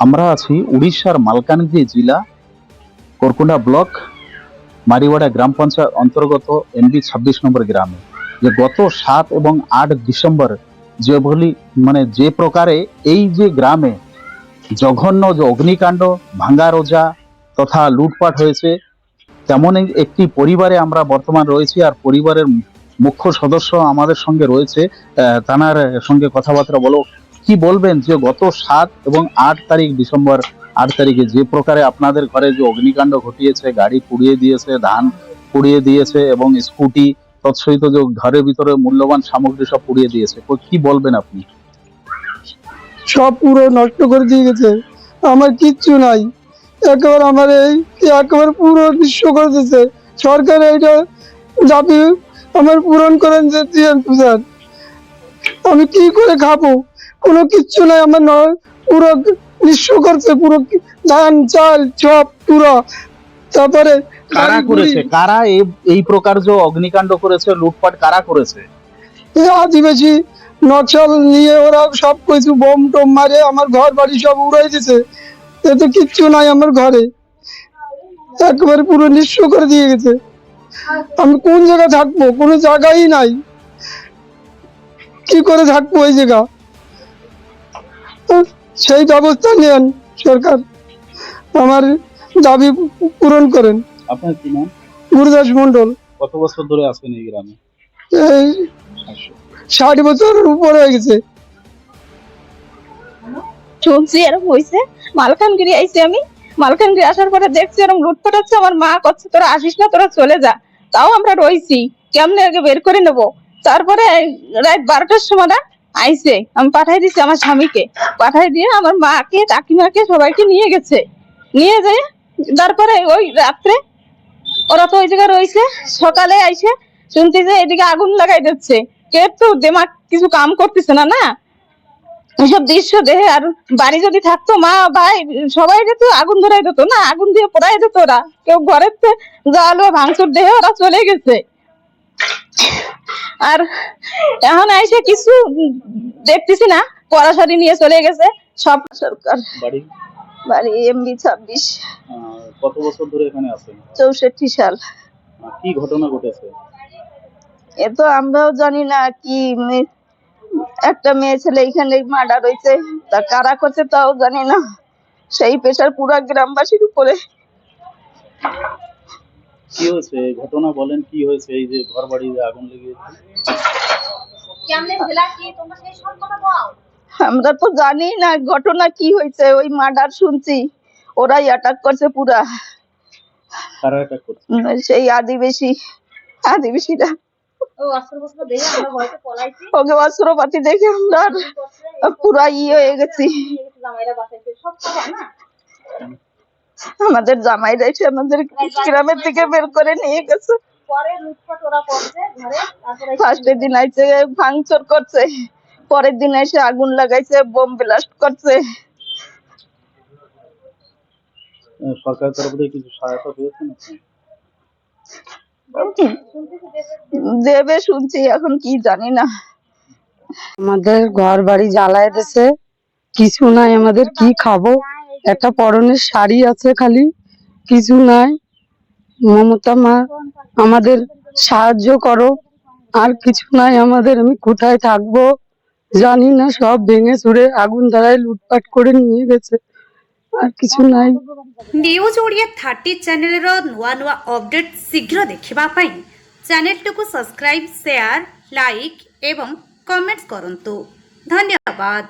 আমরা আছি উড়িষ্যার মালকানগিরি জেলা করকুন্ডা ব্লক মারিওয়াড়া গ্রাম পঞ্চায়েত অন্তর্গত এমবি 26 নম্বর গ্রামে। যে গত 7 এবং 8 ডিসেম্বর যেভাবে যে প্রকারে এই যে গ্রামে জঘন্য যে অগ্নিকাণ্ড, ভাঙ্গা রোজা তথা লুটপাট হয়েছে, তেমন একটি পরিবারে আমরা বর্তমান রয়েছি। আর পরিবারের মুখ্য সদস্য আমাদের সঙ্গে রয়েছে। তানার সঙ্গে কথাবার্তা বলো। কি বলবেন যে গত 7 এবং 8 তারিখ ডিসেম্বর 8 তারিখে যে প্রকারে আপনাদের ঘরে যে অগ্নিকাণ্ড ঘটিয়েছে, গাড়ি পুড়িয়ে দিয়েছে, ধান পুড়িয়ে দিয়েছে এবং স্কুটি তৎসহিত যে ঘরের ভিতরে মূল্যবান সামগ্রী সব পুড়িয়ে দিয়েছে, কি বলবেন আপনি? সব পুরো নষ্ট করে দিয়ে গেছে, আমার কিচ্ছু নাই। একেবারে আমার একেবারে পুরো নিঃস্ব করে দিয়েছে। সরকার এইটা দাবি আমার পূরণ করেন যে দিয়েন স্যার। আমি কি করে খাবো? কোনো কিচ্ছু নাই আমার, পুরো নিঃস্ব করছে, পুরো ধান চাল সব পুরো। তারপরে কারা করেছে, কারা এই প্রকার যে অগ্নিকাণ্ড করেছে, লুটপাট কারা করেছে? আদিবাসী নকশাল নিয়ে ওরা সব কিছু বোম টোম মারে আমার ঘর বাড়ি সব উড়াই দিছে। এতে কিচ্ছু নাই আমার ঘরে, একেবারে পুরো নিঃস্ব করে দিয়ে গেছে। আমি কোন জায়গায় থাকবো? কোনো জায়গাই নাই, কি করে থাকবো ওই জায়গা? সেই ব্যবস্থা নেন সরকার, আমার দাবি পূরণ করেন। আপনার কি নাম? গুরুদাস মন্ডল। কত বছর ধরে আছেন এই গ্রামে? এই 60 বছরের উপরে হয়ে গেছে। শুনছি এরকম হয়েছে, মালকানগিরি আইছি আমি। মালকানগিরি আসার পরে দেখছি এরকম লুটপাট হচ্ছে। আমার মা করছে তোরা আসিস না, তোরা চলে যা। তাও আমরা রইছি, কেমনে আগে বের করে নেবো। তারপরে রাত 12টার সময় আইছে, আমি পাঠাই দিছি আমার স্বামীকে, পাঠাই দিয়ে আমার মাকে কাকিমাকে সবাইকে নিয়ে গেছে। নিয়ে যায় তারপরে ওই রাত্রে ওরা তো ওই জায়গায় রয়েছে। সকালে আইসে শুনছি যে এদিকে আগুন লাগাই দিচ্ছে। কে তো দেমাগ কিছু কাম করতেছে না না এইসব দৃশ্য দেখে। আর বাড়ি যদি থাকতো মা ভাই সবাই যেত, আগুন ধরাই দিত না, আগুন দিয়ে পোড়াই দিত। ওরা কেউ ঘরের জাল বা ভাঙচুর দেহে ওরা চলে গেছে। আর এখন এসে কিছু দেখতেছি না, পড়াশাড়ি নিয়ে চলে গেছে সব। সরকার বাড়ি এমবি 26। কত বছর ধরে এখানে আছেন? 64 সাল। কি ঘটনা ঘটেছে? এ তো আমরাও জানি না। কি একটা মেয়ে ছেলে এখানে মার্ডার হয়েছে, তা কারা করছে তাও জানি না। সেই প্রেশার পুরো গ্রামবাসীর উপরে। কি হয়েছে ঘটনা বলেন, কি হয়েছে? এই যে ঘর বাড়ি আগুন লেগেছে, আমরা তো জানি না ঘটনা কি হয়েছে। ওই মার্ডার শুনছি, ওরাই অ্যাটাক করছে পুরা। কারা অ্যাটাক করছে? সেই আদিবাসীরা ওকে অস্ত্রপাতি দেখে আমরা পুরা হয়ে গেছি। আমাদের জামাইরা এসে আমাদের গ্রামের থেকে বের করে নিয়ে গেছে। ফার্স্টের দিন আইসে ভাঙচুর করছে, পরের দিন এসে আগুন লাগাইছে, বোম ব্লাস্ট করছে। সরকার তরফ থেকে কিছু সহায়তা পেয়েছেন? দেবে শুনছি, এখন কি জানি না। আমাদের ঘর বাড়ি জ্বালায় দিছে, কিছু নাই আমাদের, কি খাবো? একটা পরনের শাড়ি আছে খালি, কিছু নাই। মমতা মা আমাদের সাহায্য করো, আর কিছু নাই আমাদের। আমি কোথায় থাকবো জানি না, সব ভেঙে চুরে আগুন ধরায় লুটপাট করে নিয়ে গেছে, আর কিছু নাই। न्यूज ओडिया 30 चैनल नुआ नुआ अपडेट शीघ्र देखा चैनल को सब्सक्राइब शेयर लाइक एवं कमेंट्स करंतु। धन्यवाद।